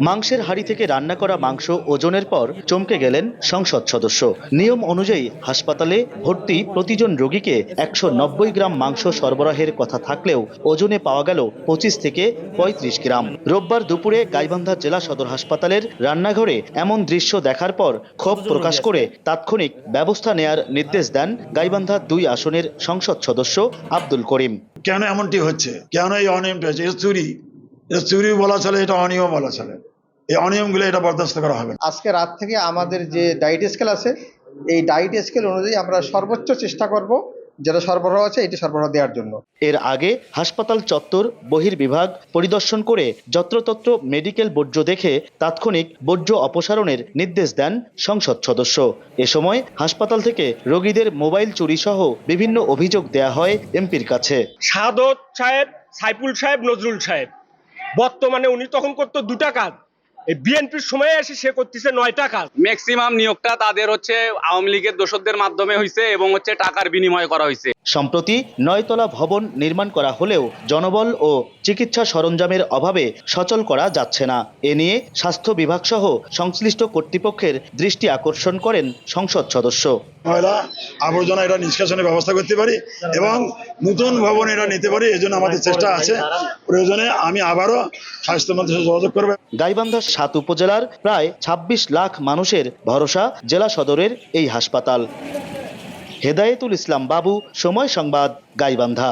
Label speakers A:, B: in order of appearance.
A: মাংসের হাড়ি থেকে রান্না করা মাংস ওজনের পর চমকে গেলেন সংসদ সদস্য। নিয়ম অনুযায়ী হাসপাতালে ভর্তি প্রতিজন রোগীকে ১৯০ গ্রাম মাংস সরবরাহের কথা থাকলেও ওজনে পাওয়া গেল ২৫ থেকে ৩৫ গ্রাম। রোববার দুপুরে গাইবান্ধা জেলা সদর হাসপাতালের রান্নাঘরে এমন দৃশ্য দেখার পর ক্ষোভ প্রকাশ করে তাৎক্ষণিক ব্যবস্থা নেয়ার নির্দেশ দেন গাইবান্ধা ২ আসনের সংসদ সদস্য আব্দুল করিম।
B: কেন এমনটি হচ্ছে, কেন এই অনিয়মটা হচ্ছে? এটা চুরি বলা চলে, এটা অনিয়ম বলা চলে। এই অনিয়মগুলো এটা বরদাস্ত করা হবে না।
C: আজকে রাত থেকে আমাদের যে ডায়েট স্কেল আছে, এই ডায়েট স্কেল অনুযায়ী আমরা সর্বোচ্চ চেষ্টা করব যেটা সরবরাহ আছে এটি সরবরাহ দেওয়ার জন্য।
A: এর আগে হাসপাতাল চত্বর বহির্বিভাগ পরিদর্শন করে যত্রতত্র মেডিকেল বর্জ্য দেখে তাৎক্ষণিক বর্জ্য অপসারণের নির্দেশ দেন সংসদ সদস্য। এ সময় হাসপাতাল থেকে রোগীদের মোবাইল চুরি সহ বিভিন্ন অভিযোগ দেয়া হয় এমপির কাছে।
D: সাদত সাহেব, সাইফুল সাহেব, নজরুল সাহেব, বর্তমানে উনি তখন করতো 2টা কাজ, এই বিএনপির সময়ে এসে সে করতেছে 9টা কাজ।
E: ম্যাক্সিমাম নিয়োগটা তাদের আওয়ামী লীগের দোসরদের মাধ্যমে হয়েছে এবং টাকার বিনিময়ে করা হয়েছে।
A: সম্প্রতি 9 তলা ভবন নির্মাণ করা হলেও জনবল ও চিকিৎসা সরঞ্জামের অভাবে সচল করা যাচ্ছে না। এ নিয়ে স্বাস্থ্য বিভাগ সহ সংশ্লিষ্ট কর্তৃপক্ষের দৃষ্টি আকর্ষণ করেন সংসদ সদস্য।
B: ময়লা আবর্জনা এটা নিষ্কাশনের ব্যবস্থা করতে পারি এবং নতুন ভবন এটা নিতে পারি, এজন্য আমাদের চেষ্টা আছে। প্রয়োজনে আমি আবারও স্বাস্থ্যমন্ত্রীর সাথে যোগাযোগ করব।
A: গাইবান্ধা 7 উপজেলার প্রায় ২৬ লাখ মানুষের ভরসা জেলা সদরের এই হাসপাতাল। হেদায়েতুল ইসলাম বাবু, সময় সংবাদ, গাইবান্ধা।